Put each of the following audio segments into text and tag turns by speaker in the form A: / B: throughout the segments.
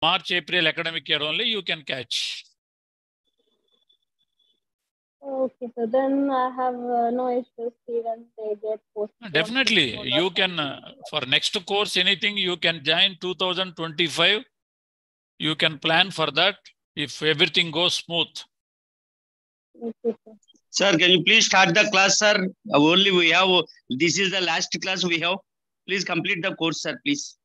A: March, April academic year only you can catch.
B: Okay, so then I have no issues even they get postponed.
A: Definitely, you can, for next course, anything you can join 2025. You can plan for that if everything goes smooth.
B: Okay, sir.
C: Sir, can you please start the class, sir? Only we have, this is the last class we have. Please complete the course, sir, please.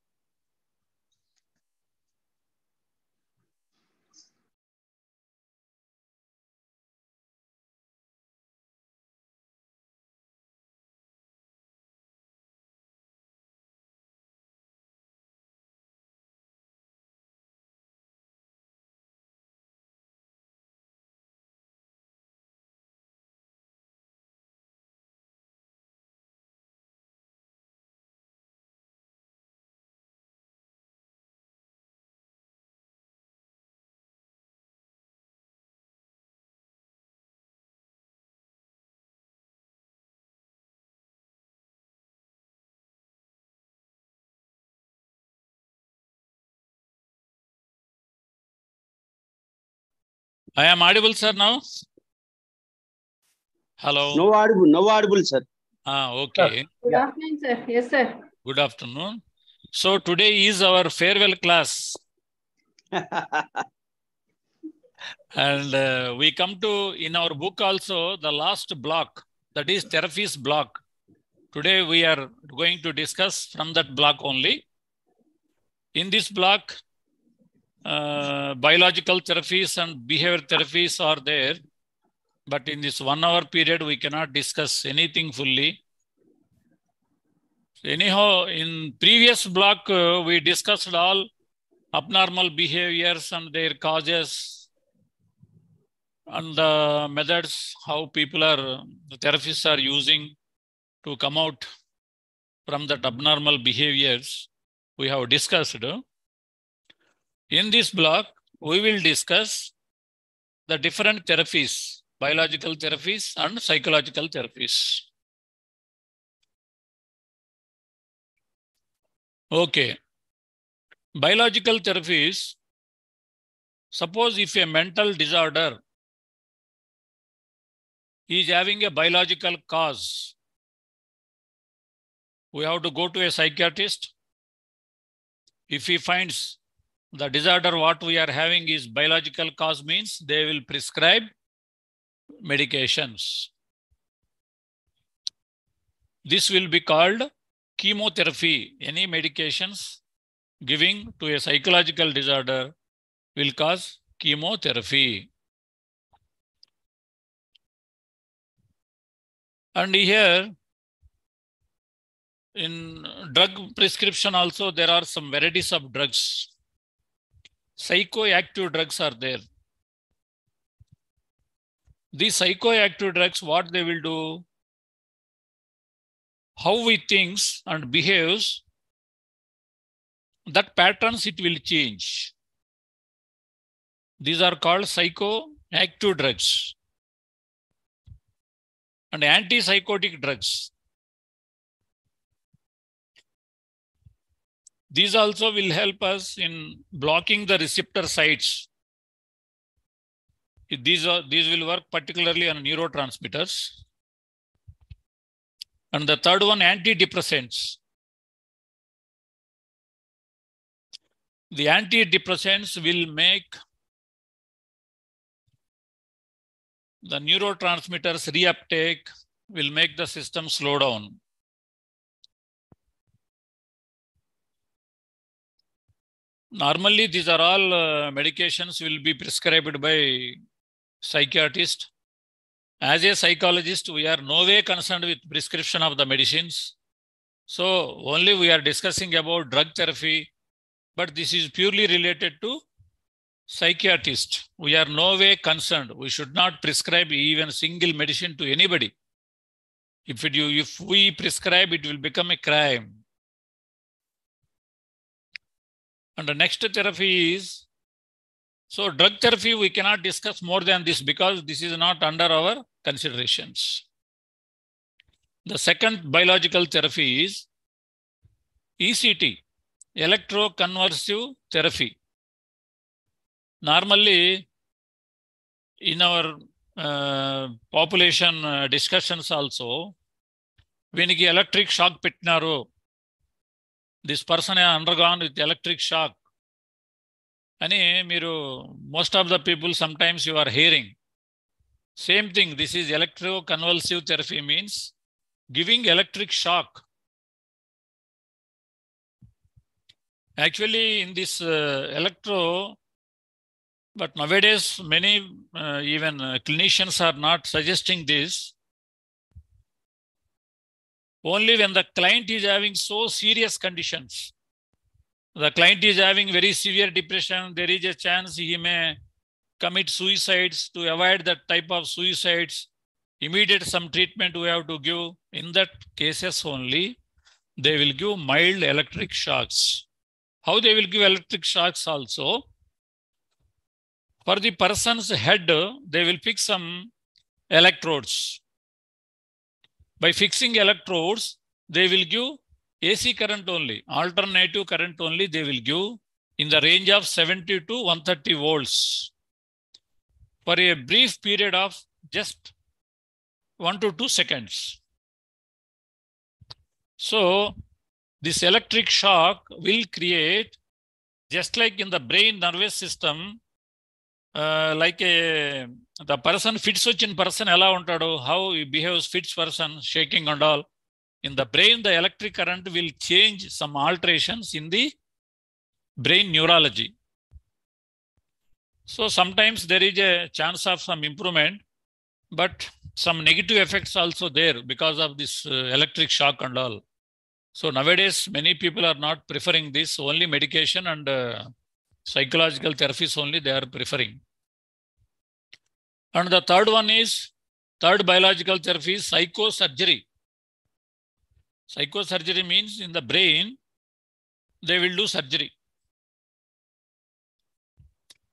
A: I am audible, sir, now? Hello?
C: No audible, sir.
A: Okay.
B: Good afternoon, sir. Yes, sir.
A: Good afternoon. So today is our farewell class. And we come to, in our book also, the last block, that is therapies block. Today we are going to discuss from that block only. In this block, biological therapies and behavior therapies are there. But in this 1 hour period, we cannot discuss anything fully. Anyhow, in previous block, we discussed all abnormal behaviors and their causes and the methods, how people are, the therapists are using to come out from that abnormal behaviors we have discussed. In this block, we will discuss the different therapies, biological therapies and psychological therapies. Okay. Biological therapies, suppose if a mental disorder is having a biological cause, we have to go to a psychiatrist. If he finds the disorder what we are having is biological cause, means they will prescribe medications. This will be called chemotherapy. Any medications giving to a psychological disorder will cause chemotherapy. And here, in drug prescription also, there are some varieties of drugs. Psychoactive drugs are there. These psychoactive drugs, what they will do, how we thinks and behaves, that patterns it will change. These are called psychoactive drugs. And antipsychotic drugs. These also will help us in blocking the receptor sites. These will work particularly on neurotransmitters. And the third one, antidepressants. The antidepressants will make the neurotransmitters reuptake, will make the system slow down. Normally, these are all medications will be prescribed by psychiatrist. As a psychologist, we are no way concerned with prescription of the medicines. So only we are discussing about drug therapy, but this is purely related to psychiatrist. We are no way concerned. We should not prescribe even single medicine to anybody. If we prescribe, it will become a crime. And the next therapy is, so drug therapy, we cannot discuss more than this because this is not under our considerations. The second biological therapy is ECT, electroconvulsive therapy. Normally, in our population discussions also, when you electric shock petnaro, this person has undergone with electric shock. And most of the people sometimes you are hearing. Same thing, this is electroconvulsive therapy, means giving electric shock. Actually, in this electro, but nowadays many even clinicians are not suggesting this. Only when the client is having so serious conditions, the client is having very severe depression, there is a chance he may commit suicides. To avoid that type of suicides, immediate some treatment we have to give. In that cases only, they will give mild electric shocks. How they will give electric shocks also? For the person's head, they will fix some electrodes. By fixing electrodes, they will give AC current only, alternative current only they will give in the range of 70 to 130 volts for a brief period of just 1 to 2 seconds. So, this electric shock will create, just like in the brain nervous system, the person fits in person, how he behaves, fits person, shaking and all. In the brain, the electric current will change some alterations in the brain neurology. So sometimes there is a chance of some improvement, but some negative effects also there because of this electric shock and all. So nowadays, many people are not preferring this, only medication and psychological therapies only they are preferring. And the third biological therapy is psychosurgery. Psychosurgery means in the brain, they will do surgery.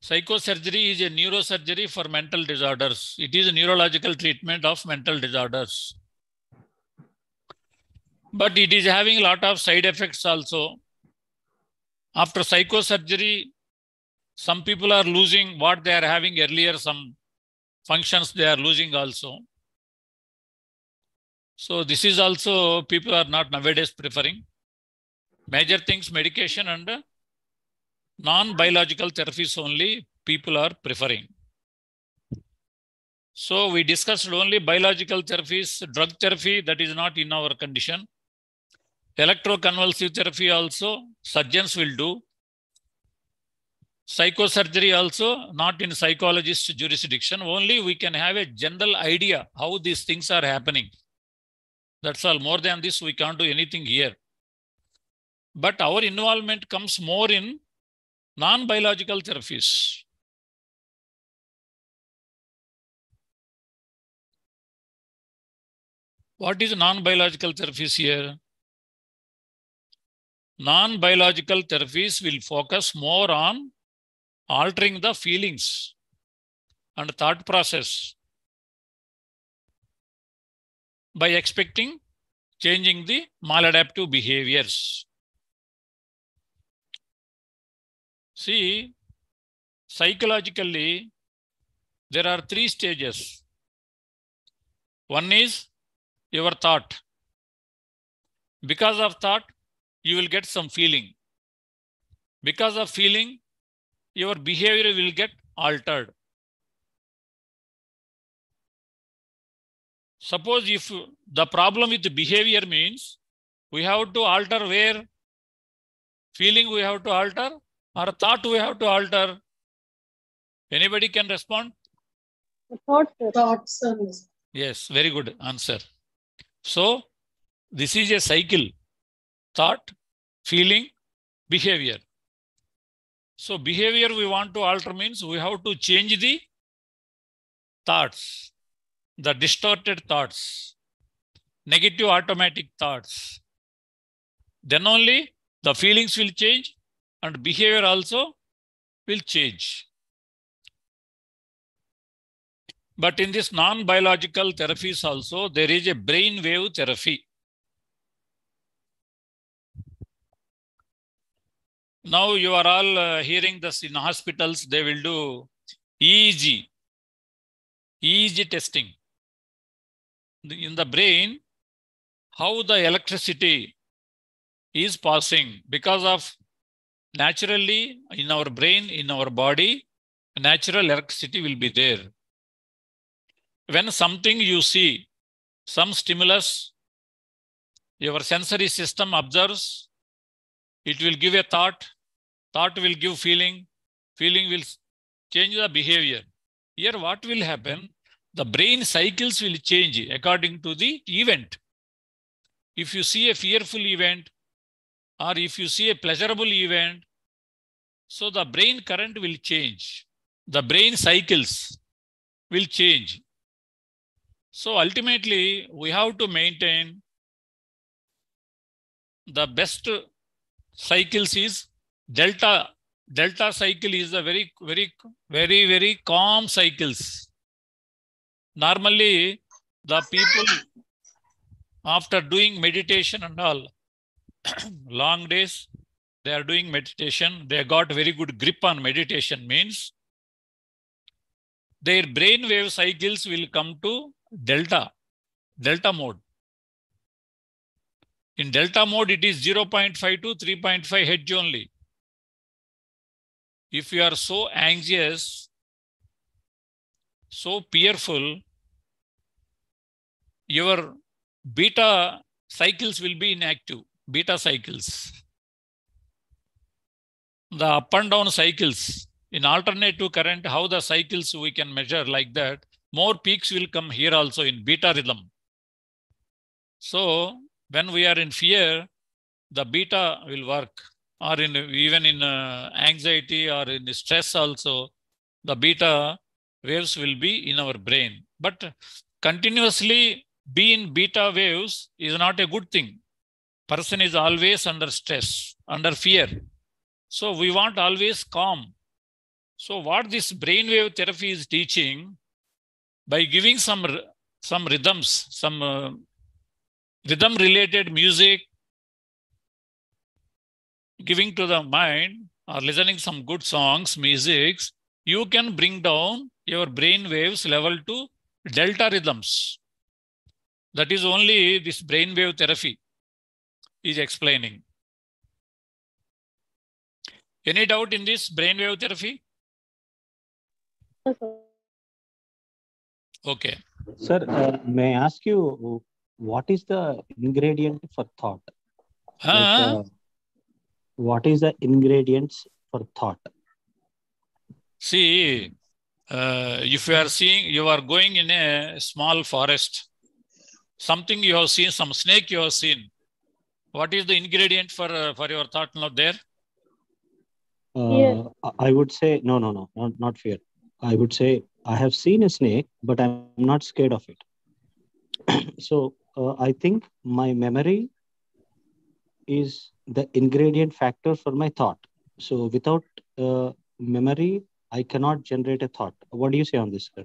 A: Psychosurgery is a neurosurgery for mental disorders. It is a neurological treatment of mental disorders. But it is having a lot of side effects also. After psychosurgery, some people are losing what they are having earlier, some functions they are losing also. So this is also people are not nowadays preferring. Major things, medication and non-biological therapies only people are preferring. So we discussed only biological therapies, drug therapy, that is not in our condition. Electroconvulsive therapy also, surgeons will do. Psychosurgery also, not in psychologist jurisdiction, only we can have a general idea how these things are happening. That's all. More than this, we can't do anything here. But our involvement comes more in non-biological therapies. What is non-biological therapies here? Non-biological therapies will focus more on altering the feelings and thought process by changing the maladaptive behaviors. See, psychologically, there are 3 stages. One is your thought. Because of thought, you will get some feeling. Because of feeling, your behavior will get altered. Suppose if the problem with the behavior means we have to alter where? Feeling we have to alter or thought we have to alter? Anybody can respond?
B: Thoughts.
A: Yes, very good answer. So this is a cycle. Thought, feeling, behavior. So behavior we want to alter means we have to change the thoughts, the distorted thoughts, negative automatic thoughts. Then only the feelings will change and behavior also will change. But in this non-biological therapies also, there is a brainwave therapy. Now you are all hearing this in hospitals, they will do EEG testing. In the brain, how the electricity is passing because of naturally in our brain, in our body, natural electricity will be there. When something you see, some stimulus, your sensory system observes, it will give a thought will give feeling will change the behavior. Here what will happen? The brain cycles will change according to the event. If you see a fearful event or if you see a pleasurable event, so the brain current will change. The brain cycles will change. So ultimately, we have to maintain the best cycles is delta. Delta cycle is a very calm cycles. Normally, the people after doing meditation and all, long days, they are doing meditation. They got very good grip on meditation means their brain wave cycles will come to delta mode. In delta mode, it is 0.5 to 3.5 Hz only. If you are so anxious, so fearful, your beta cycles will be inactive. Beta cycles. The up and down cycles. In alternative current, how the cycles we can measure like that, more peaks will come here also in beta rhythm. So when we are in fear, the beta will work, or even in anxiety or in stress also, the beta waves will be in our brain. But continuously be in beta waves is not a good thing. Person is always under stress, under fear. So we want always calm. So what this brainwave therapy is teaching, by giving some rhythms, some rhythm related music, giving to the mind or listening some good songs, musics, you can bring down your brain waves level to delta rhythms. That is only this brainwave therapy is explaining. Any doubt in this brainwave therapy?
B: No, sir.
A: Okay.
D: Sir, may I ask you, what is the ingredient for thought? What is the ingredients for thought?
A: See, if you are seeing, you are going in a small forest, something you have seen, some snake you have seen. What is the ingredient for your thought now there?
B: Fear.
D: I would say, no, not fear. I would say, I have seen a snake, but I'm not scared of it. So I think my memory is the ingredient factor for my thought. So without memory, I cannot generate a thought. What do you say on this, sir?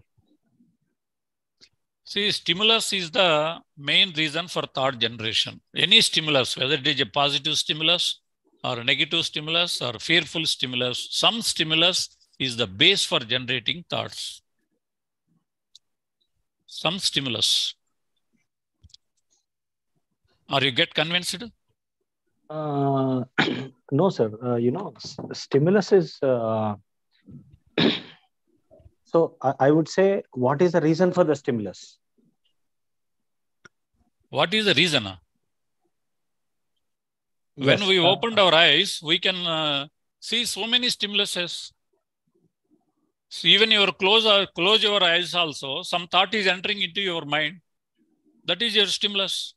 A: See, stimulus is the main reason for thought generation. Any stimulus, whether it is a positive stimulus or a negative stimulus or fearful stimulus, some stimulus is the base for generating thoughts. Some stimulus. Are you get convinced?
D: No, sir. Stimulus is... So I would say, what is the reason for the stimulus?
A: What is the reason?
D: Yes,
A: when we opened our eyes, we can see so many stimuluses. So even you close your eyes also, some thought is entering into your mind. That is your stimulus.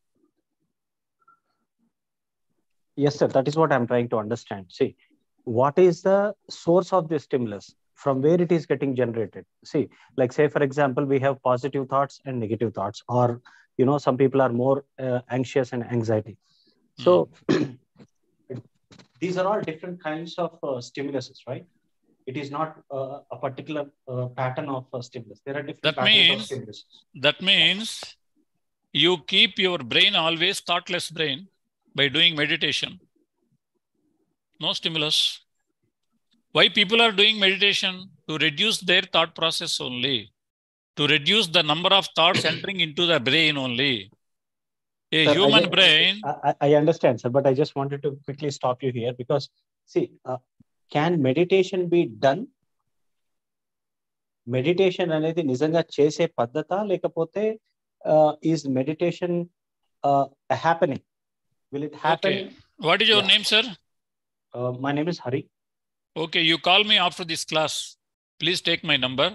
D: Yes, sir. That is what I'm trying to understand. See, what is the source of the stimulus? From where it is getting generated? See, like say, for example, we have positive thoughts and negative thoughts, or, some people are more anxious and anxiety. So these are all different kinds of stimuluses, right? It is not a particular pattern of stimulus. There are different patterns of stimulus.
A: That means you keep your brain always thoughtless brain by doing meditation. No stimulus. Why people are doing meditation? To reduce their thought process only. To reduce the number of thoughts entering into the brain only. A
D: Sir,
A: human brain.
D: I understand, sir, but I just wanted to quickly stop you here because, see, can meditation be done? Meditation అనేది నిజంగా చేసే పద్ధత లేకపోతే is meditation happening? Will it happen?
A: Okay. What is your name, sir?
D: My name is Hari.
A: Okay, you call me after this class. Please take my number.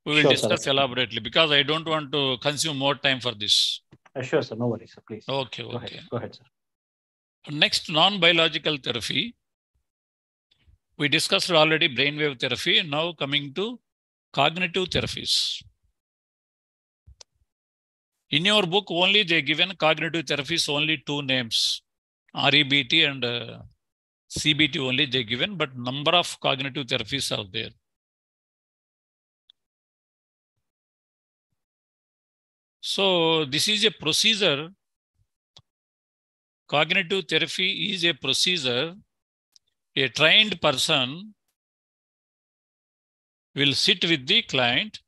A: We will discuss elaborately because I don't want to consume more time for this.
D: Sure, sir. No worries, sir. Please.
A: Okay.
D: Go ahead, sir.
A: Next, non-biological therapy. We discussed already brainwave therapy. Now coming to cognitive therapies. In your book, only they given cognitive therapies only 2 names, REBT and CBT only they given, but number of cognitive therapies are there. So this is a procedure. Cognitive therapy is a procedure. A trained person will sit with the client.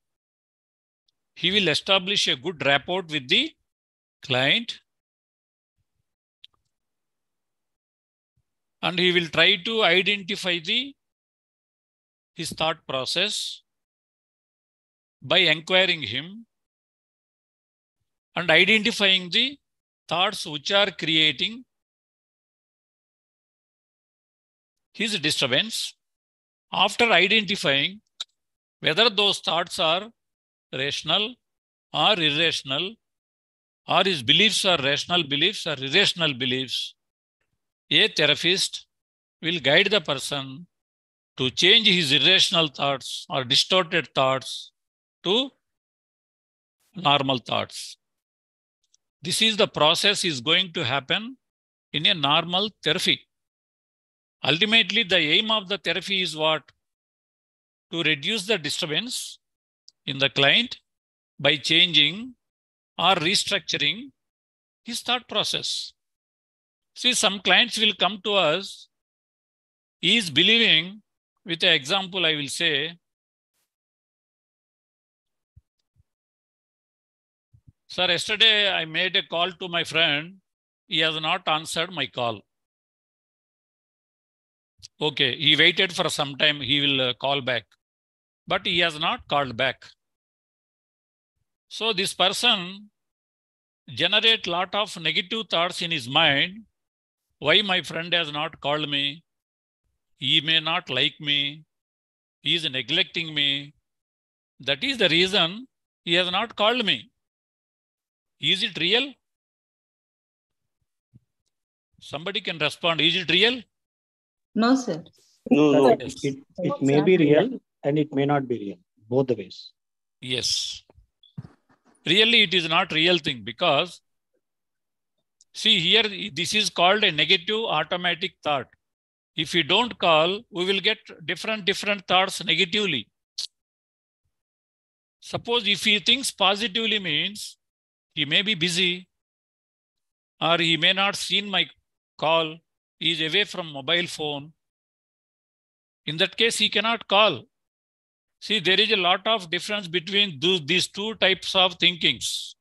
A: He will establish a good rapport with the client. And he will try to identify his thought process by inquiring him and identifying the thoughts which are creating his disturbance. After identifying whether those thoughts are rational or irrational, or his beliefs are rational beliefs or irrational beliefs, a therapist will guide the person to change his irrational thoughts or distorted thoughts to normal thoughts. This is the process is going to happen in a normal therapy. Ultimately, the aim of the therapy is what? To reduce the disturbance in the client by changing or restructuring his thought process. See, some clients will come to us. He is believing, with an example, I will say, sir, yesterday I made a call to my friend. He has not answered my call. Okay, he waited for some time. He will call back. But he has not called back. So this person generates a lot of negative thoughts in his mind. Why my friend has not called me? He may not like me. He is neglecting me. That is the reason he has not called me. Is it real? Somebody can respond. Is it real?
E: No, sir.
C: No.
A: Yes.
D: It may be real and it may not be real. Both the ways.
A: Yes. Really, it is not real thing because, see here, this is called a negative automatic thought. If we don't call, we will get different thoughts negatively. Suppose if he thinks positively means he may be busy or he may not seen my call. He is away from mobile phone. In that case, he cannot call. See, there is a lot of difference between these 2 types of thinkings.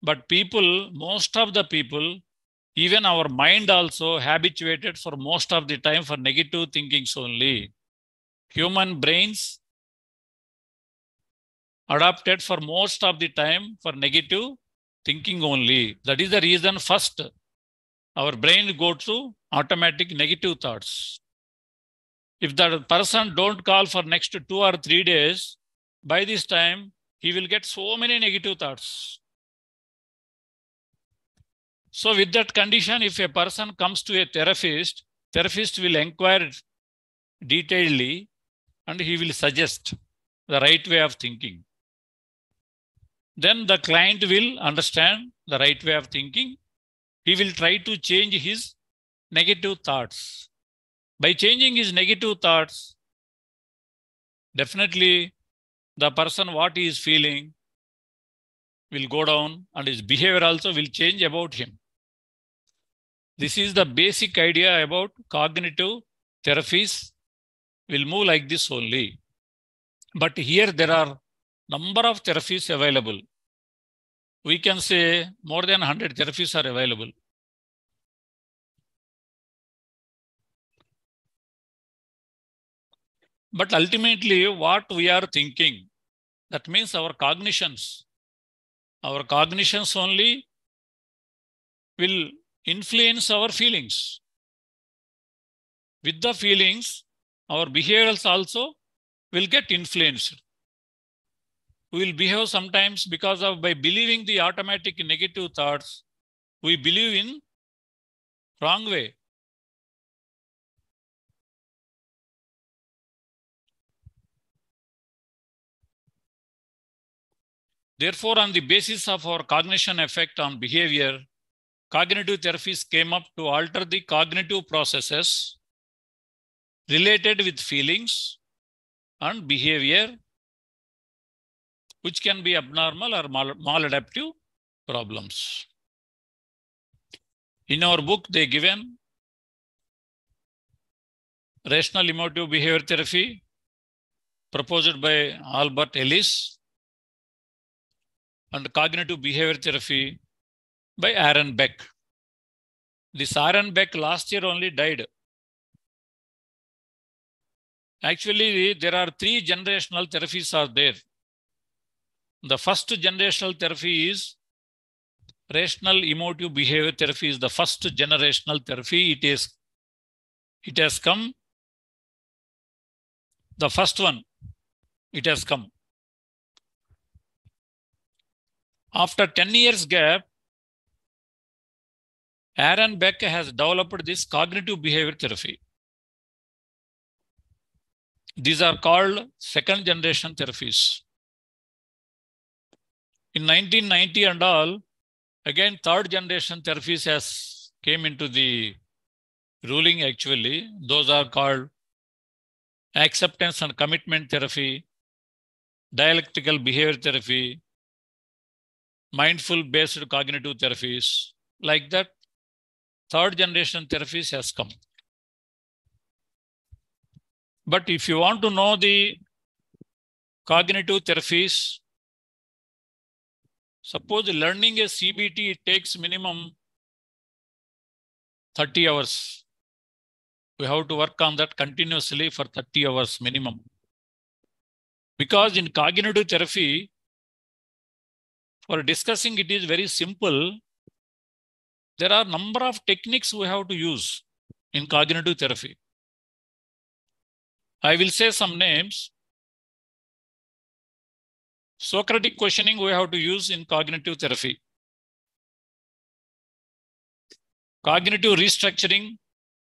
A: But people, most of the people, even our mind also habituated for most of the time for negative thinkings only. Human brains adapted for most of the time for negative thinking only. That is the reason first our brain goes to automatic negative thoughts. If the person don't call for next 2 or 3 days, by this time, he will get so many negative thoughts. So with that condition, if a person comes to a therapist will inquire detailedly and he will suggest the right way of thinking. Then the client will understand the right way of thinking. He will try to change his negative thoughts. By changing his negative thoughts, definitely the person what he is feeling will go down and his behavior also will change about him. This is the basic idea about cognitive therapies. Will move like this only. But here there are number of therapies available. We can say more than 100 therapies are available. But ultimately, what we are thinking, that means our cognitions only will influence our feelings. With the feelings, our behaviors also will get influenced. We will behave sometimes because of by believing the automatic negative thoughts, we believe in wrong way. Therefore, on the basis of our cognition effect on behavior, cognitive therapies came up to alter the cognitive processes related with feelings and behavior, which can be abnormal or maladaptive problems. In our book, they given rational emotive behavior therapy proposed by Albert Ellis and cognitive behavior therapy by Aaron Beck. This Aaron Beck last year only died. Actually, there are 3 generational therapies are there. The first generational therapy is rational emotive behavior therapy is the first generational therapy. It has come. The first one, it has come. After 10 years gap, Aaron Beck has developed this cognitive behavior therapy. These are called second generation therapies. In 1990 and all, again, third generation therapies has came into the ruling actually. Those are called acceptance and commitment therapy, dialectical behavior therapy, mindful based cognitive therapies. Like that, third generation therapies has come. But if you want to know the cognitive therapies, suppose learning a CBT, it takes minimum 30 hours. We have to work on that continuously for 30 hours minimum. Because in cognitive therapy, for discussing it is very simple. There are number of techniques we have to use in cognitive therapy. I will say some names. Socratic questioning we have to use in cognitive therapy. Cognitive restructuring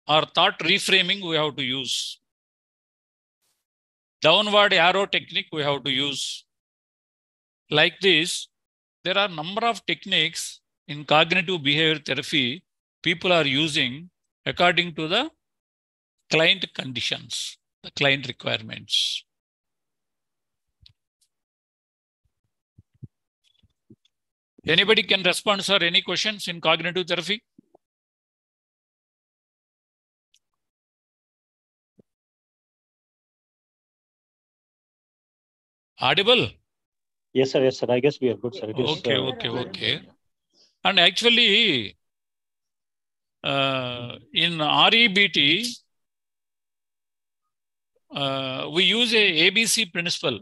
A: or thought reframing we have to use. Downward arrow technique we have to use. Like this, there are number of techniques in cognitive behavior therapy people are using according to the client conditions, the client requirements. Anybody can respond, sir? Any questions in cognitive therapy? Audible?
D: Yes, sir. Yes, sir. I guess we are good, sir. It is,
A: Okay. And actually, in REBT, we use a ABC principle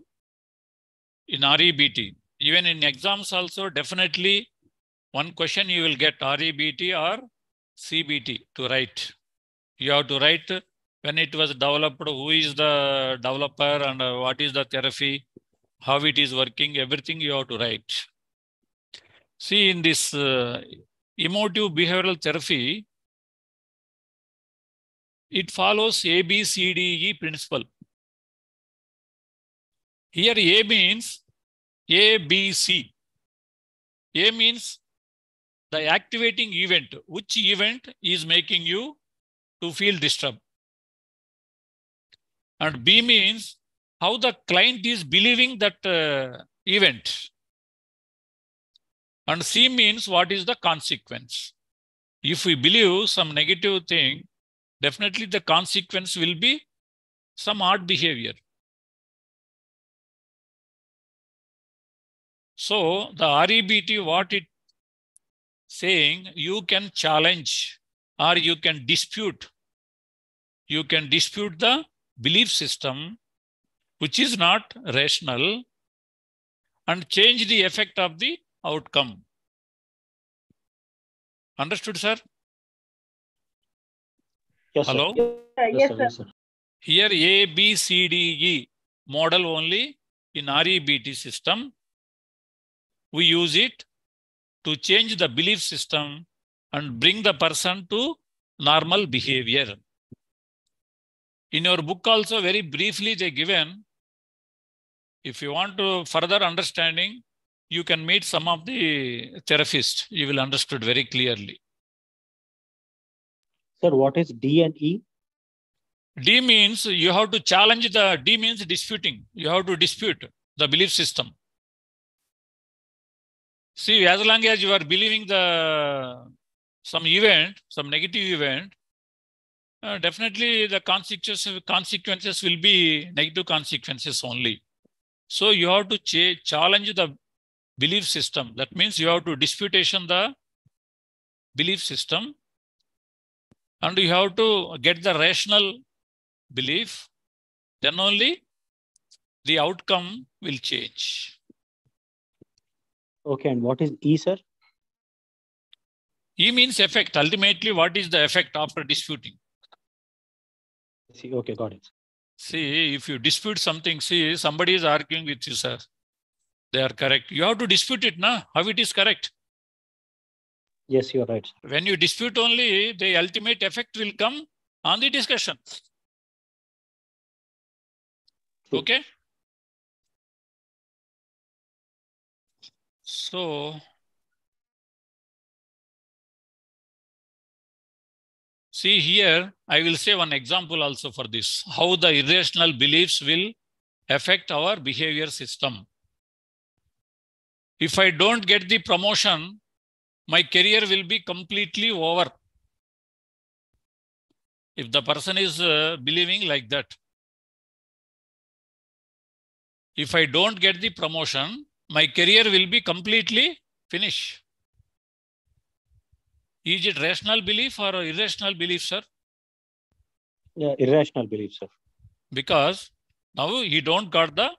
A: in REBT. Even in exams also, definitely one question you will get REBT or CBT to write. You have to write when it was developed, who is the developer and what is the therapy, how it is working, everything you have to write. See, in this emotive behavioral therapy, it follows ABCDE principle. Here A means ABC. A means the activating event. Which event is making you to feel disturbed? And B means how the client is believing that event. And C means what is the consequence. If we believe some negative thing, definitely the consequence will be some odd behavior. So the REBT, what it saying, you can challenge or you can dispute. You can dispute the belief system, which is not rational, and change the effect of the outcome. Understood, sir?
D: Yes,
A: Hello?
D: sir.
B: Yes, sir.
D: Yes, sir.
A: Here A, B, C, D, E model only in REBT system. We use it to change the belief system and bring the person to normal behavior. In your book also very briefly they given, if you want to further understanding, you can meet some of the therapists. You will understood very clearly.
D: Sir, what is D and E?
A: D means you have to challenge the, D means disputing. You have to dispute the belief system. See, as long as you are believing some event, some negative event, definitely the consequences will be negative consequences only. So you have to challenge the belief system. That means you have to disputation the belief system, and you have to get the rational belief. Then only the outcome will change.
D: Okay, and what is E, sir?
A: E means effect. Ultimately, what is the effect after disputing?
D: See, okay, got it.
A: See, if you dispute something, see, somebody is arguing with you, sir. They are correct. You have to dispute it, na? How it is correct?
D: Yes, you are right, sir.
A: When you dispute only, the ultimate effect will come on the discussion.
D: True.
A: Okay? So, see here, I will say one example also for this. How the irrational beliefs will affect our behavior system. If I don't get the promotion, my career will be completely over. If the person is believing like that. If I don't get the promotion, my career will be completely finished. Is it rational belief or irrational belief, sir?
D: Yeah, irrational belief, sir.
A: Because now he don't got the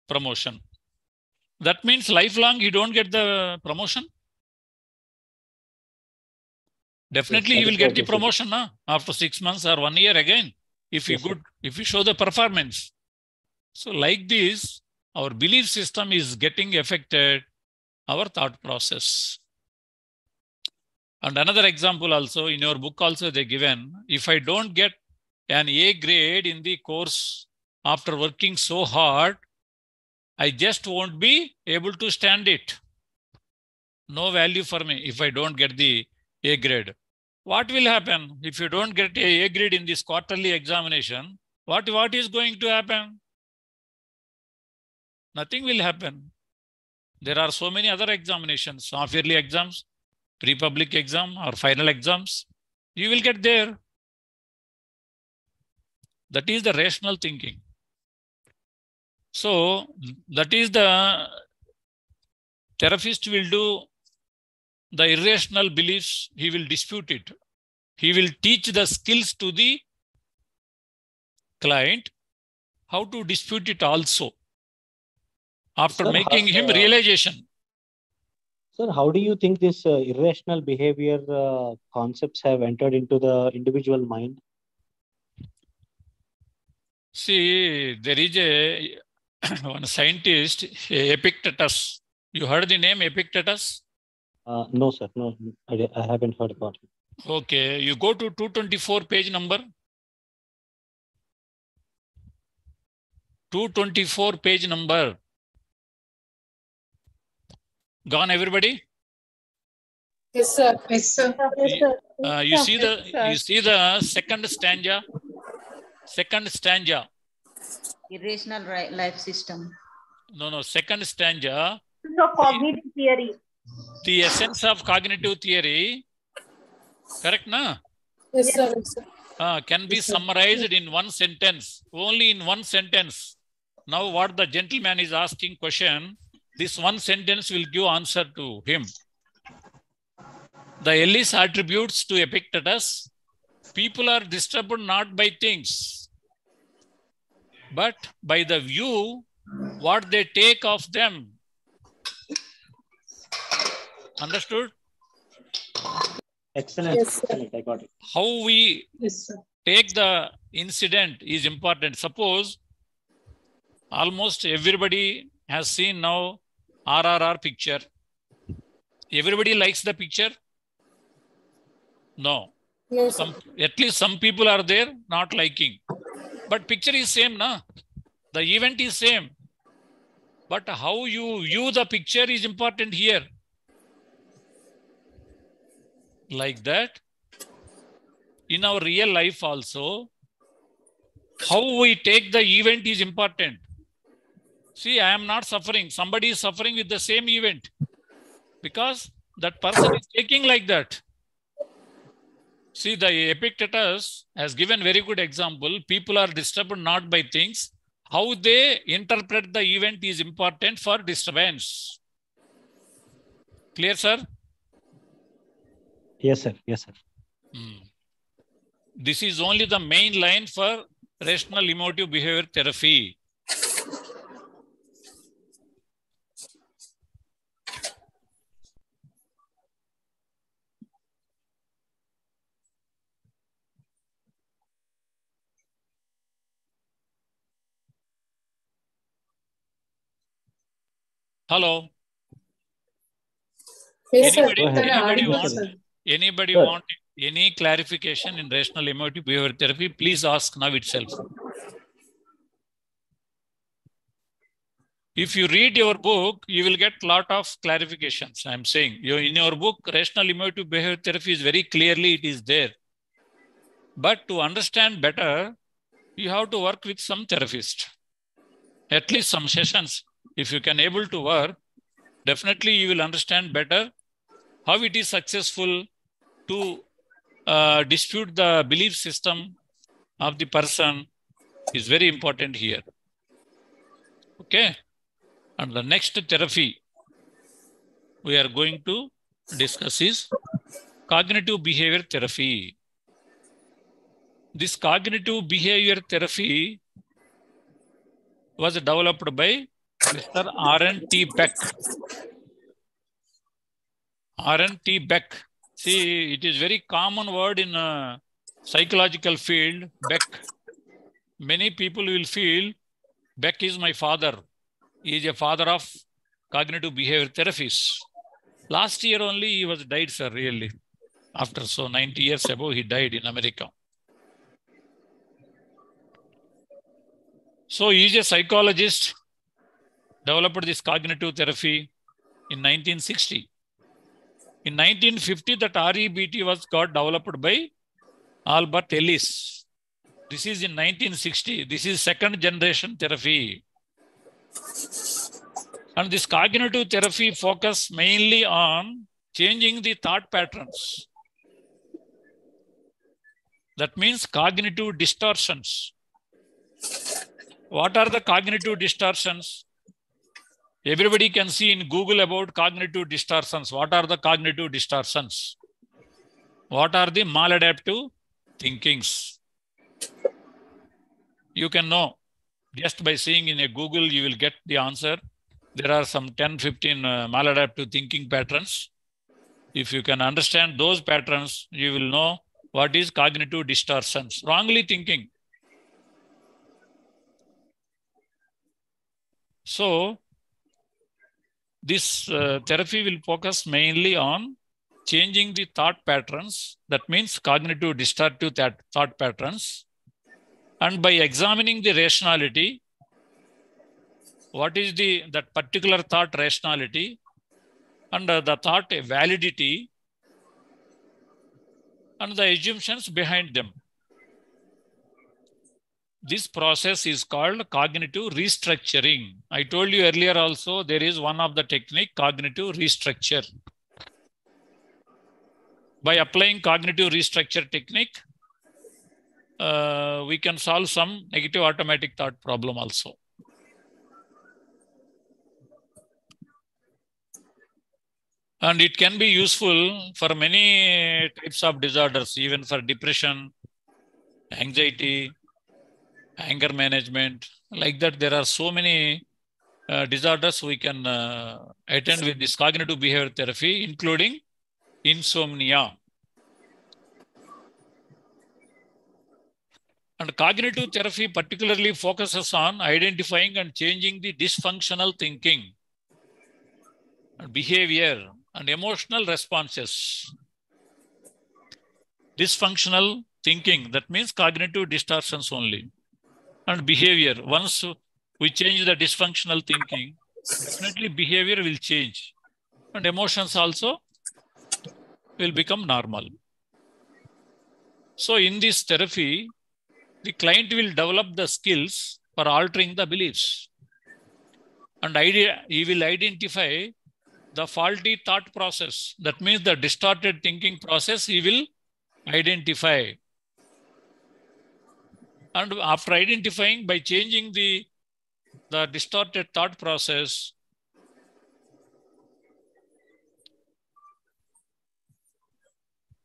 A: promotion. That means lifelong he don't get the promotion. Definitely
D: Yes,
A: he will
D: that is
A: get
D: what
A: the
D: this is.
A: promotion na? After 6 months or 1 year again. If
D: Yes, sir.
A: if you show the performance. So like this, our belief system is getting affected, our thought process. And another example also, in your book also they given, if I don't get an A grade in the course after working so hard, I just won't be able to stand it. No value for me if I don't get the A grade. What will happen if you don't get a grade in this quarterly examination? What is going to happen? Nothing will happen. There are so many other examinations, half-yearly exams, pre-public exam or final exams. You will get there. That is the rational thinking. So that is the therapist will do the irrational beliefs. He will dispute it. He will teach the skills to the client how to dispute it also. After
D: Sir,
A: making him realization.
D: Sir, how do you think this irrational behavior concepts have entered into the individual mind?
A: See, there is a one scientist, Epictetus. You heard the name Epictetus?
D: No, sir. No, I haven't heard about it.
A: Okay, you go to 224 page number. 224 page number. Gone, everybody?
E: Yes, sir. Yes, sir.
B: Yes, sir.
A: You see the second stanza. Second stanza.
E: Irrational life system.
A: No. Second stanza.
B: So cognitive theory.
A: The essence of cognitive theory. Correct, na?
E: Yes, sir. Yes, sir.
A: Can be summarized in one sentence, only in one sentence. Now what the gentleman is asking question, this one sentence will give answer to him. The Ellis attributes to Epictetus, people are disturbed not by things, but by the view what they take of them. Understood?
D: Excellent.
E: Yes, sir.
D: Excellent. I got it.
A: How we
E: Yes, sir.
A: take the incident is important. Suppose almost everybody has seen now RRR picture. Everybody likes the picture? No.
E: No, sir.
A: At least some people are there not liking. But picture is same, na? The event is same. But how you view the picture is important here. Like that, in our real life also, how we take the event is important. See, I am not suffering. Somebody is suffering with the same event because that person is taking like that. See, the Epictetus has given very good example. People are disturbed not by things. How they interpret the event is important for disturbance. Clear, sir?
D: Yes, sir. Yes, sir.
A: This is only the main line for rational emotive behavior therapy. Hello.
E: Yes, sir.
A: Anybody,
D: Go ahead.
A: anybody
D: Yes,
A: want
D: sir.
A: anybody
D: Sure.
A: want any clarification in rational emotive behavior therapy? Please ask now itself. If you read your book, you will get lot of clarifications. I'm saying in your book, rational emotive behavior therapy is very clearly it is there. But to understand better, you have to work with some therapist. At least some sessions. If you can able to work, definitely you will understand better how it is successful to dispute the belief system of the person is very important here. Okay. And the next therapy we are going to discuss is cognitive behavior therapy. This cognitive behavior therapy was developed by Mr. R.N.T. Beck. R.N.T. Beck. See, it is very common word in psychological field, Beck. Many people will feel Beck is my father. He is a father of cognitive behavior therapies. Last year only he was died, sir, really. After 90 years ago, he died in America. So he is a psychologist, developed this cognitive therapy in 1960. In 1950, that REBT got developed by Albert Ellis. This is in 1960. This is second generation therapy. And this cognitive therapy focus mainly on changing the thought patterns. That means cognitive distortions. What are the cognitive distortions? Everybody can see in Google about cognitive distortions. What are the cognitive distortions? What are the maladaptive thinkings? You can know just by seeing in a Google, you will get the answer. There are some 10, 15 maladaptive thinking patterns. If you can understand those patterns, you will know what is cognitive distortions, wrongly thinking. So, this therapy will focus mainly on changing the thought patterns. That means cognitive distortive thought patterns. And by examining the rationality, what is that particular thought rationality and the thought validity and the assumptions behind them. This process is called cognitive restructuring. I told you earlier also, there is one of the technique, cognitive restructure. by applying cognitive restructure technique, we can solve some negative automatic thought problem also. And it can be useful for many types of disorders, even for depression, anxiety, anger management. Like that, there are so many disorders we can attend with this cognitive behavior therapy, including insomnia. And cognitive therapy particularly focuses on identifying and changing the dysfunctional thinking, behavior, and emotional responses. Dysfunctional thinking, that means cognitive distortions only. And behavior, once we change the dysfunctional thinking, definitely behavior will change. And emotions also will become normal. So in this therapy, the client will develop the skills for altering the beliefs. And he will identify the faulty thought process. That means the distorted thinking process he will identify. And after identifying, by changing the distorted thought process,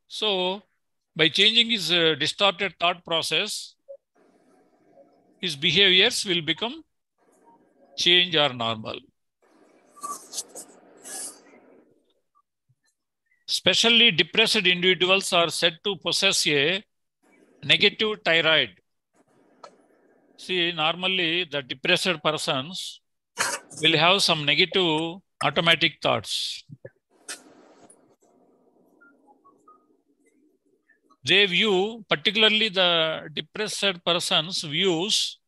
A: so by changing his distorted thought process, his behaviors will become change or normal. Especially depressed individuals are said to possess a negative thyroid. See, normally the depressed persons will have some negative automatic thoughts. They view, particularly the depressed persons views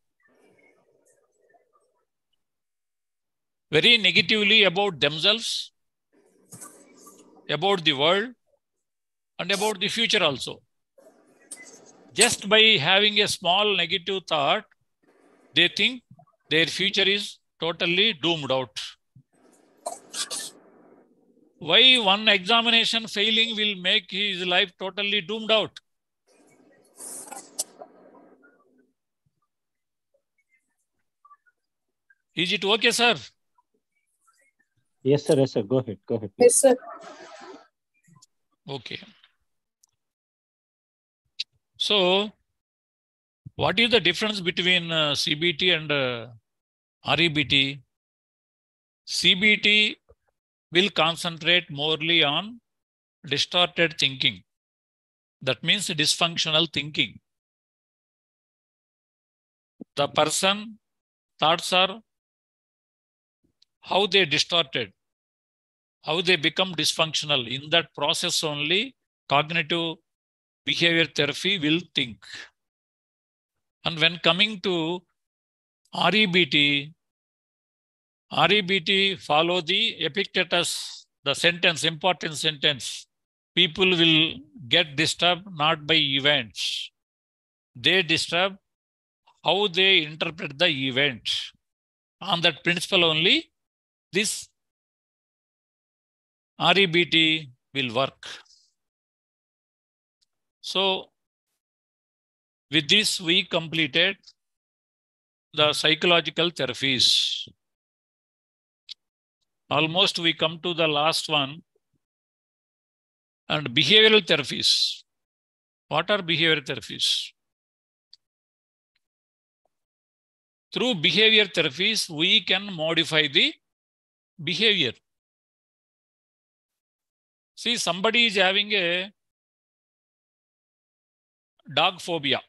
A: very negatively about themselves, about the world, and about the future also. Just by having a small negative thought, they think their future is totally doomed out. Why one examination failing will make his life totally doomed out? Is it okay, sir?
D: Yes, sir. Yes, sir. Go ahead. Go ahead.
E: Yes, sir.
A: Okay. So, what is the difference between CBT and REBT? CBT will concentrate morely on distorted thinking. That means dysfunctional thinking. The person thoughts are how they distorted, how they become dysfunctional. In that process only, cognitive behavior therapy will think. And when coming to REBT, REBT follow the Epictetus, the sentence, important sentence. People will get disturbed not by events. They disturb how they interpret the event. On that principle only, this REBT will work. So, with this, we completed the psychological therapies. Almost we come to the last one. And behavioral therapies. What are behavioral therapies? Through behavior therapies, we can modify the behavior. See, somebody is having a dog phobia.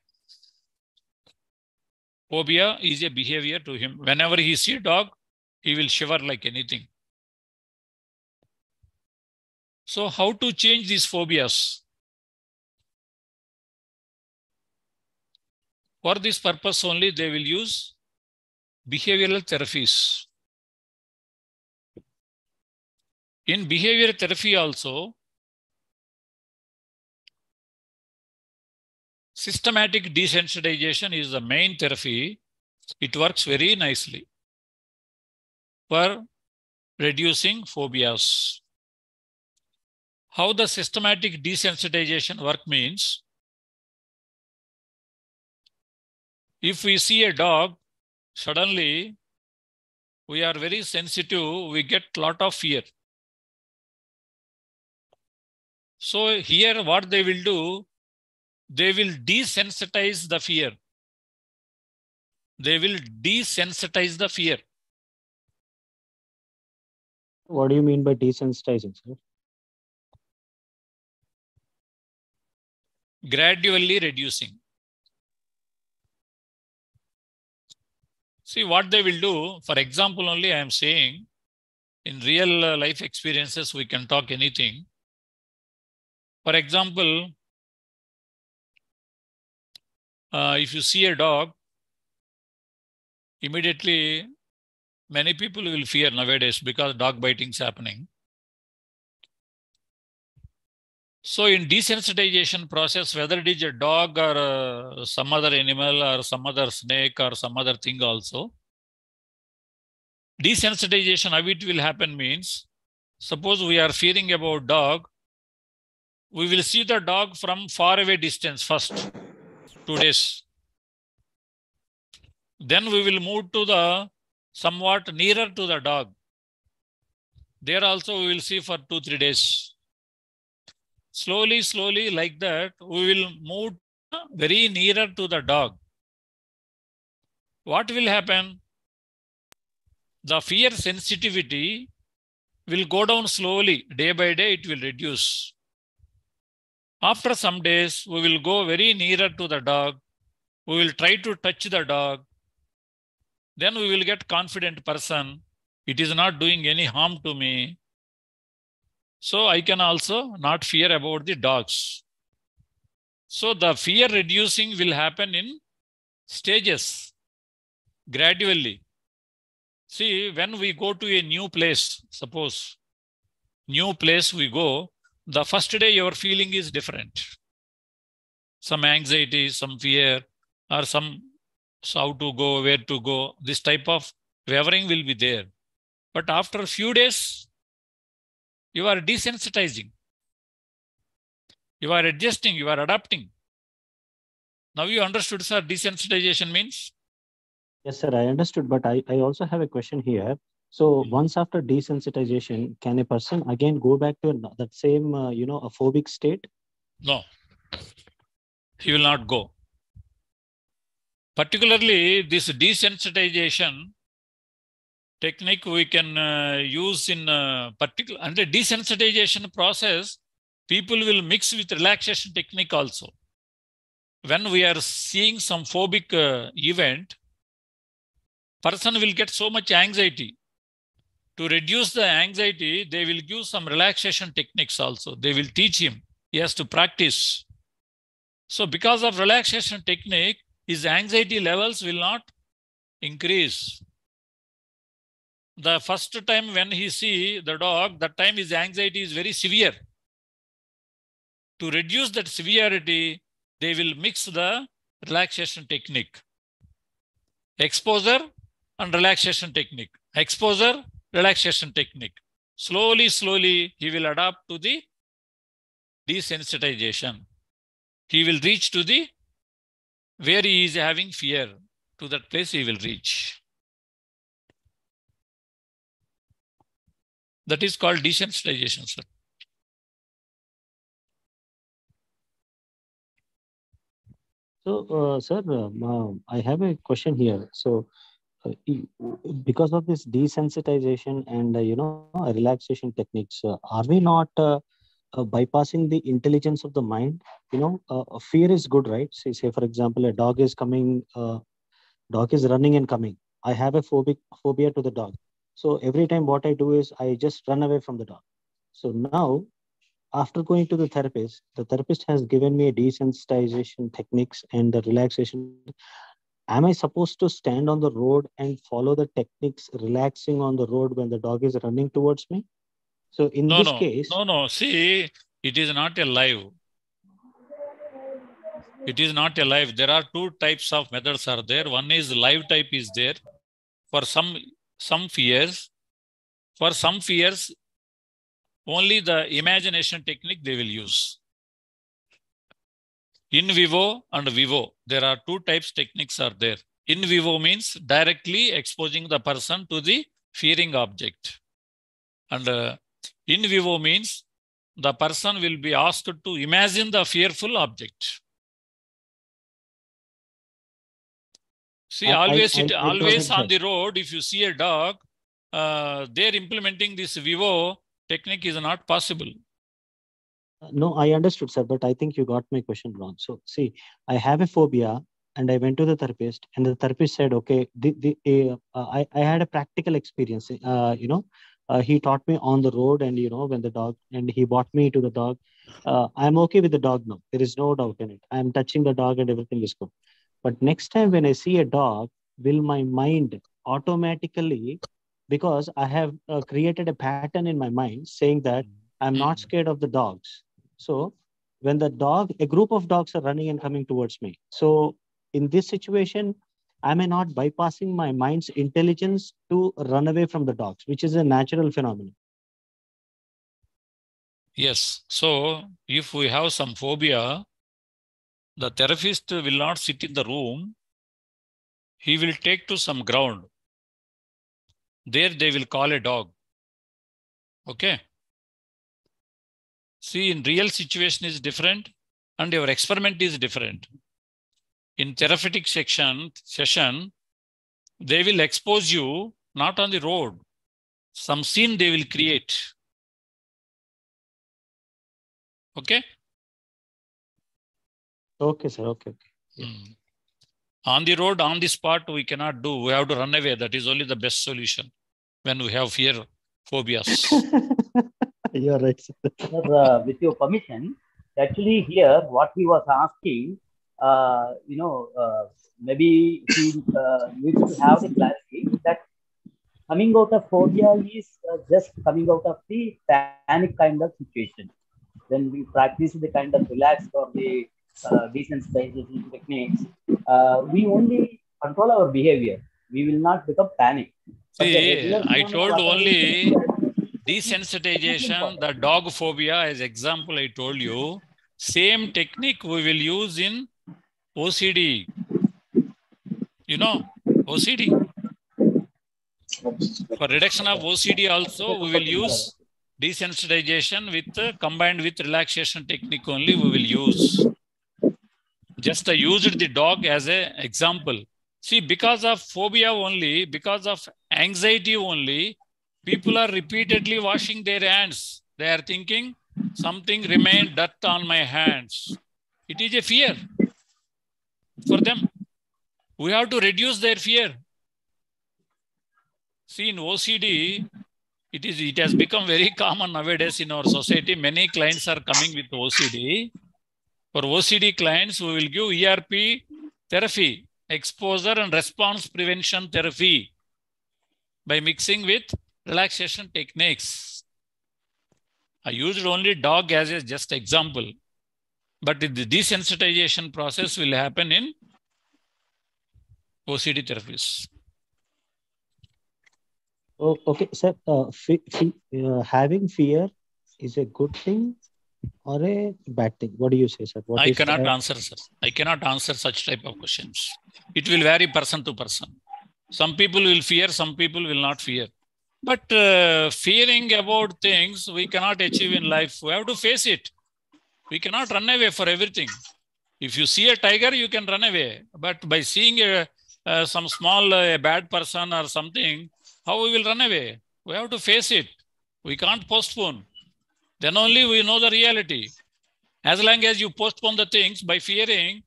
A: Phobia is a behavior to him. Whenever he sees a dog, he will shiver like anything. So how to change these phobias? For this purpose only, they will use behavioral therapies. In behavior therapy also, systematic desensitization is the main therapy. It works very nicely for reducing phobias. How the systematic desensitization work means, if we see a dog, suddenly we are very sensitive, we get a lot of fear. So here what they will do, they will desensitize the fear. They will desensitize the fear.
D: What do you mean by desensitizing, sir?
A: Gradually reducing. See what they will do, for example only I am saying, in real life experiences we can talk anything. For example, if you see a dog, immediately many people will fear nowadays because dog biting is happening. So in desensitization process, whether it is a dog or some other animal or some other snake or some other thing also, desensitization, how it will happen means, suppose we are fearing about dog, we will see the dog from far away distance first, 2 days. Then we will move to the somewhat nearer to the dog. There also we will see for 2-3 days. Slowly, slowly like that, we will move very nearer to the dog. What will happen? The fear sensitivity will go down slowly. Day by day, it will reduce. After some days, we will go very nearer to the dog. We will try to touch the dog. Then we will get confident person. It is not doing any harm to me. So I can also not fear about the dogs. So the fear reducing will happen in stages, gradually. See, when we go to a new place, suppose, new place we go, the first day your feeling is different. Some anxiety, some fear, or some how to go, where to go, this type of wavering will be there. But after a few days, you are desensitizing. You are adjusting, you are adapting. Now you understood, sir, desensitization means?
D: Yes, sir, I understood. But I also have a question here. So once after desensitization, can a person again go back to that same, a phobic state?
A: No, he will not go. Particularly this desensitization technique we can use in particular, and the desensitization process, people will mix with relaxation technique also. When we are seeing some phobic event, person will get so much anxiety. To reduce the anxiety, they will give some relaxation techniques also. They will teach him. He has to practice. So because of relaxation technique, his anxiety levels will not increase. The first time when he see the dog, that time his anxiety is very severe. To reduce that severity, they will mix the relaxation technique. Exposure and relaxation technique. Exposure, relaxation technique. Slowly, slowly, he will adapt to the desensitization. He will reach to the where he is having fear. To that place he will reach. That is called desensitization, sir.
D: So, sir, I have a question here. So, because of this desensitization and a relaxation techniques, are we not bypassing the intelligence of the mind? Fear is good, right? Say for example, a dog is coming, dog is running and coming. I have a phobia to the dog. So every time what I do is I just run away from the dog. So now, after going to the therapist has given me a desensitization techniques and the relaxation. Am I supposed to stand on the road and follow the techniques, relaxing on the road when the dog is running towards me? So in this case,
A: No. See, it is not a live. It is not a live. There are two types of methods are there. One is live type is there. For some fears, only the imagination technique they will use. In vivo and vivo, there are two types techniques are there. In vivo means directly exposing the person to the fearing object. And in vivo means the person will be asked to imagine the fearful object. See, always on the road, if you see a dog, they're implementing this vivo technique is not possible.
D: No, I understood, sir, but I think you got my question wrong. So, see, I have a phobia, and I went to the therapist, and the therapist said, okay, I had a practical experience. He taught me on the road, and when the dog, and he brought me to the dog. I'm okay with the dog now. There is no doubt in it. I'm touching the dog, and everything is good. But next time when I see a dog, will my mind automatically, because I have created a pattern in my mind saying that I'm not scared of the dogs. So when a group of dogs are running and coming towards me. So in this situation, am I not bypassing my mind's intelligence to run away from the dogs, which is a natural phenomenon?
A: Yes. So if we have some phobia, the therapist will not sit in the room. He will take to some ground. There they will call a dog. Okay. See, in real situation is different and your experiment is different. In therapeutic session, they will expose you not on the road. Some scene they will create. Okay?
D: Okay, sir. Okay.
A: Yeah. On the road, on the spot, we cannot do. We have to run away. That is only the best solution when we have fear, phobias.
D: You're right, sir.
F: Sir, with your permission, actually here what he was asking, maybe he needs to have the clarity that coming out of phobia is just coming out of the panic kind of situation. When we practice the kind of relaxed or the desensitization techniques, we only control our behavior. We will not become panic.
A: See, I told only desensitization, the dog phobia as example I told you. Same technique we will use in OCD. You know, OCD. For reduction of OCD also, we will use desensitization with combined with relaxation technique only we will use. Just I used the dog as an example. See, because of phobia only, because of anxiety only, people are repeatedly washing their hands. They are thinking something remained dirt on my hands. It is a fear for them. We have to reduce their fear. See, in OCD, it has become very common nowadays in our society. Many clients are coming with OCD. For OCD clients, we will give ERP therapy, exposure and response prevention therapy by mixing with relaxation techniques. I used only dog as a just example, but the desensitization process will happen in OCD therapies.
D: Oh, okay, sir. Having fear is a good thing or a bad thing? What do you say, sir?
A: I cannot answer, sir. I cannot answer such type of questions. It will vary person to person. Some people will fear, some people will not fear. But fearing about things we cannot achieve in life. We have to face it. We cannot run away for everything. If you see a tiger, you can run away. But by seeing some small bad person or something, how we will run away? We have to face it. We can't postpone. Then only we know the reality. As long as you postpone the things by fearing,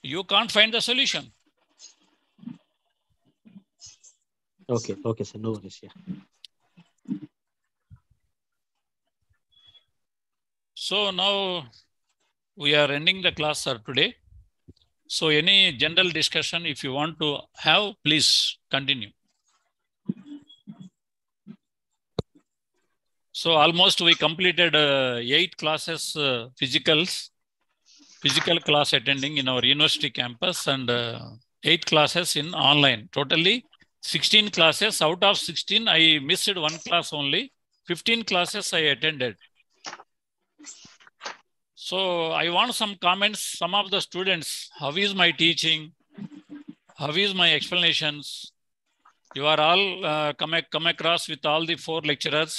A: you can't find the solution.
D: Okay, sir. No worries. Yeah.
A: So now we are ending the class, sir, today. So any general discussion, if you want to have, please continue. So almost we completed 8 classes, physical class attending in our university campus and 8 classes in online. Totally 16 classes. Out of 16, I missed one class only. 15 classes I attended. So I want some comments. Some of the students, how is my teaching? How is my explanations? You are all come across with all the 4 lecturers.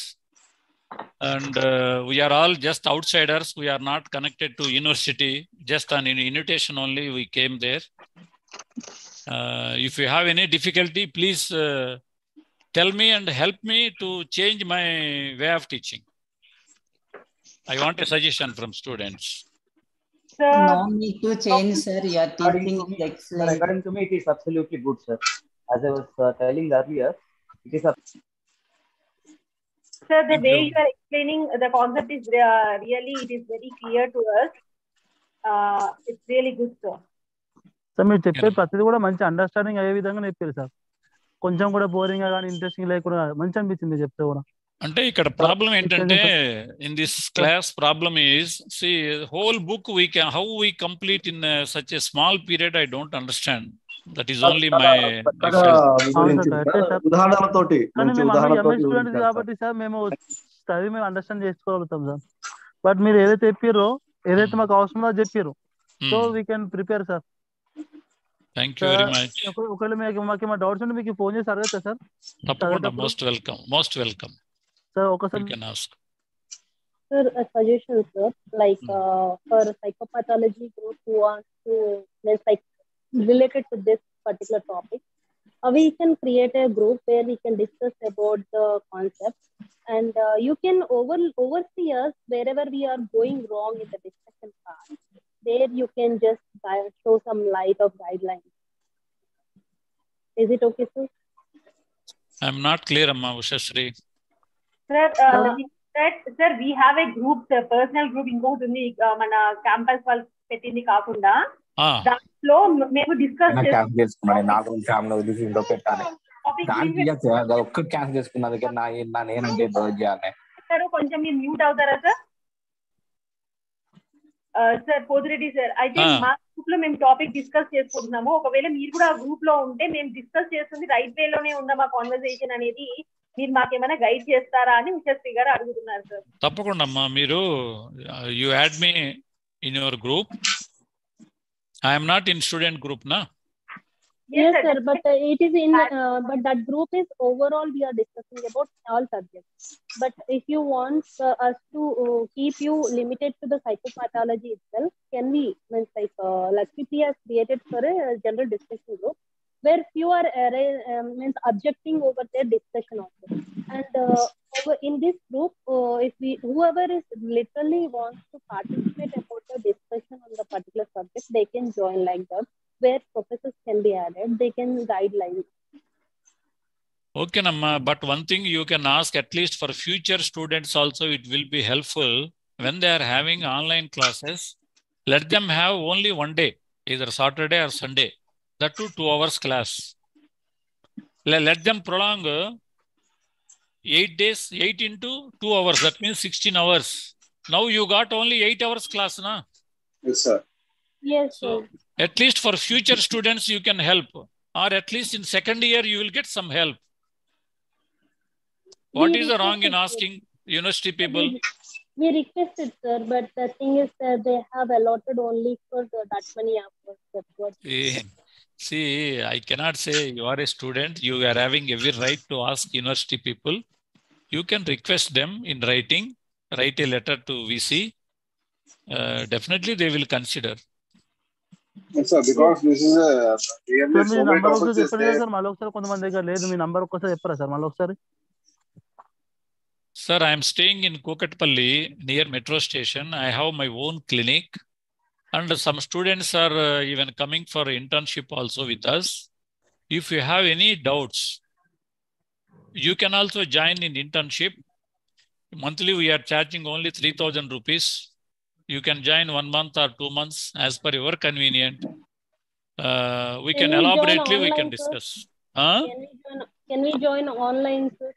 A: And we are all just outsiders. We are not connected to university. Just on an invitation only we came there. If you have any difficulty, please tell me and help me to change my way of teaching. I want a suggestion from students.
G: No need to change, sir. Your teaching is excellent.
F: According to me, it is absolutely good, sir. As I was telling earlier, it is.
H: Sir, the way you are explaining the concept is really, it is very clear to us. It's really good, sir.
I: Sir మీరు చెప్పే ప్రతిదీ కూడా మంచి understanding అయ్యే విధంగా చెప్పారు sir. కొంచెం కూడా బోరింగ్ గా కానీ ఇంట్రెస్టింగ్ లేకుండా మంచి అనిపించింది చెప్తే కూడా.
A: అంటే ఇక్కడ ప్రాబ్లం ఏంటంటే in this class problem is see whole book we can how we complete in such a small period I don't understand. That is only my
I: ఉదాహరణతోటి కాబట్టి సార్ మేము చదివి మేము అండర్స్టాండ్ చేసుకోగలుగుతాం సార్. బట్ మీరు ఏదైతే చెప్పారో ఏదైతే మాకు అవసరమో అది చెప్పారు. So we can prepare sir.
A: Thank you very much.
I: ఒకవేళ మాకు మా డౌట్స్ ఉంటే మీకు ఫోన్ చేసి అడగచ్చా సార్?
A: తప్పకుండా. Most welcome
I: sir. ఒకసారి
B: Sir, a suggestion, sir, like for psychopathology group who want to related to this particular topic, we can create a group where we can discuss about the concept, and you can oversee us wherever we are going wrong in the discussion part. There you can just show some light of guidelines. Is it okay, sir?
A: I'm not clear, Amma Ushashri.
H: Sir, we have a group, sir, personal group ఇంకోటి ఉంది మన campus వాళ్ళు పెట్టింది కాకుండా దాంట్లో మేము discuss
J: చేసుకున్నాను. 4 రోజులు ఫ్యామిలీ వదిలేసి ఇంట్లో పెట్టాలి. దాంట్లో ఒక్క క్యాన్సిల్ చేసుకున్నది నేనంటే
H: సార్ కొంచెం మీరు మ్యూట్ అవుతారా సార్? సార్ పోతిరెడ్డి సార్, అయితే మా గ్రూప్ లో మేము టాపిక్ డిస్కస్ చేసుకుంటున్నాము. ఒకవేళ మీరు కూడా ఆ గ్రూప్ లో ఉంటే మేము డిస్కస్ చేస్తుంది రైట్ వే లోనే ఉందా మా కాన్వర్సేషన్ అనేది మీరు మాకేమైనా గైడ్ చేస్తారా అని ఉషశ్రీ గారు అడుగుతున్నారు సార్.
A: తప్పకుండా అమ్మా. మీరు you add me in your group. I'm not in student group నా?
B: Yes, sir, but it is in but that group is overall we are discussing about all subjects. But if you want us to keep you limited to the psychopathology itself, can we like CP has created for a general discussion group where few are means objecting over their discussion also, and over in this group if whoever is literally wants to participate about the discussion on the particular subject, they can join like that, where professors can be added, they can guidelines.
A: Okay, Namma, but one thing you can ask, at least for future students also, it will be helpful when they are having online classes, let them have only one day, either Saturday or Sunday, that too 2 hours class. Let them prolong 8 days, 8 into 2 hours, that means 16 hours. Now you got only 8 hours class, na?
K: Yes, sir.
B: Yes,
A: so,
B: sir.
A: at least for future students you can help, or at least in second year you will get some help. What is the wrong in asking university people?
B: We requested, sir, but the thing is that they have allotted only for that many hours.
A: See, I cannot say you are a student, you are having every right to ask university people. You can request them in writing, write a letter to VC. Definitely they will consider.
K: Yes, sir, because this is a really
I: so many numbers చెప్పండి sir. మళ్ళీ ఒకసారి కొంతమంది దగ్గర లేదు, మీ number ఒక్కసారి చెప్పరా sir మళ్ళీ ఒకసారి?
A: Sir, I am staying in Kokatpalli near metro station. I have my own clinic and some students are even coming for internship also with us. If you have any doubts, you can also join in internship. Monthly we are charging only 3,000 rupees. You can join 1 month or 2 months as per your convenient. We can elaborately we can discuss.
B: Can we join online, sir?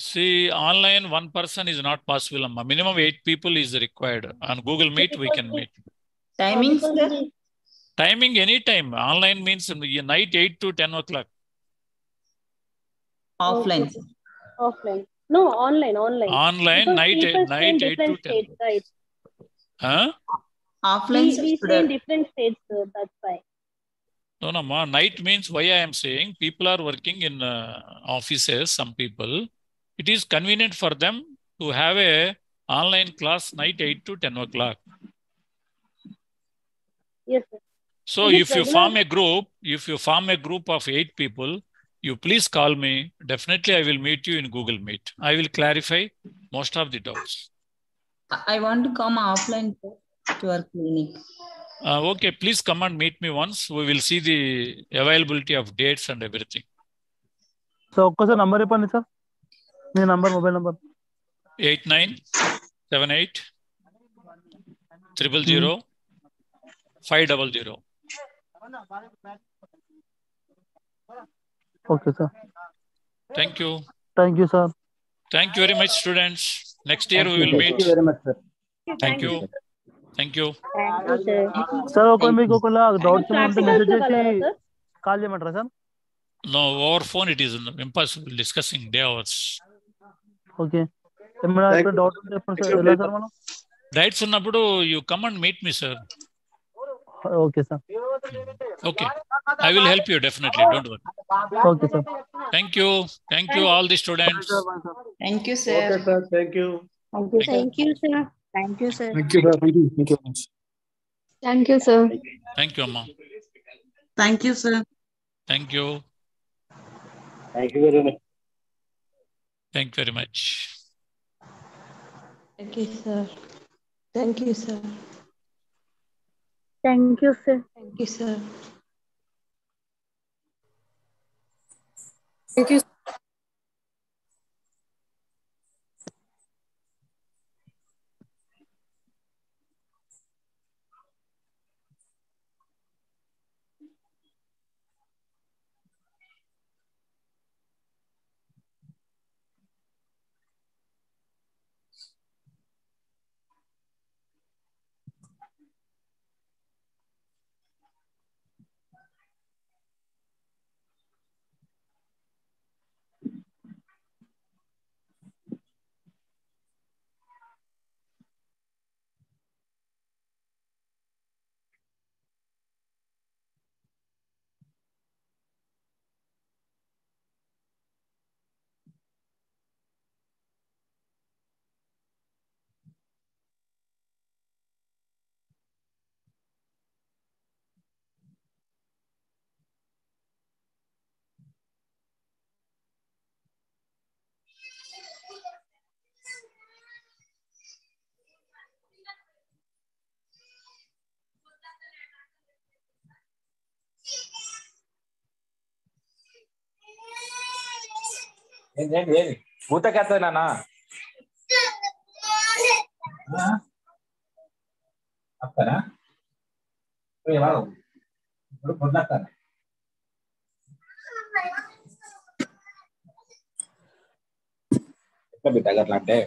A: See, online one person is not possible. Minimum 8 people is required. On Google Meet we can meet.
G: Timing, sir?
A: Timing anytime. Online means night 8 to 10 o'clock.
G: Offline.
B: Offline. No, online.
A: Online,
B: Because
A: night
B: people stay in
A: 8
B: different
A: to 10.
B: states, right?
A: Huh?
G: Offline
B: We stay in different states, that's why.
A: No, ma. Night means why I am saying people are working in offices, some people. It is convenient for them to have a online class night 8 to 10 o'clock.
B: Yes, sir.
A: So
B: Is it
A: if you form a group of 8 people, you please call me. Definitely I will meet you in Google Meet. I will clarify most of the doubts.
G: I want to come offline to our clinic.
A: Okay, please come and meet me once. We will see the availability of dates and everything.
I: So ఒక్కసారి number చెప్పండి sir, me number, mobile number.
A: 8978 000 500.
I: Okay sir.
A: Thank you.
I: Thank you, sir.
A: Thank you very much, students. Next year we will meet.
F: Thank you very much, sir.
A: Thank you. Thank you.
I: Sir ఒకవేళ మీకు ఒకవేళ doubts ఉంటే message చేసి
B: sir?
I: Call చేయమంటారా sir?
A: No, over phone it is impossible discussing day hours.
I: Okay, ఏమైనా doubt ఉంటే ఎప్పుడు sir ఎలా సార్ మనం?
A: Dates ఉన్నప్పుడు you come and meet me, sir.
I: Okay sir.
A: Okay, I will help you definitely. Don't worry.
I: Okay sir.
A: Thank you. Thank you all the students.
G: Thank you, sir.
L: Okay, sir. Thank you.
B: Thank you, sir.
M: Thank you, sir.
L: Thank you, sir. Thank you. Thank you.
M: Thank you, sir.
A: Thank you, Amma.
G: Thank you, sir.
A: Thank you.
L: Thank you very much.
A: Thank you very much.
M: Thank you, sir. Thank you, sir.
B: Thank you, sir.
M: Thank you, sir.
E: Thank you.
J: ఏంటి భూతకెత్తనా అక్కనా ఇప్పుడు పొద్దుస్తాను. ఎట్లా బిడ్డ అట్లా అంటే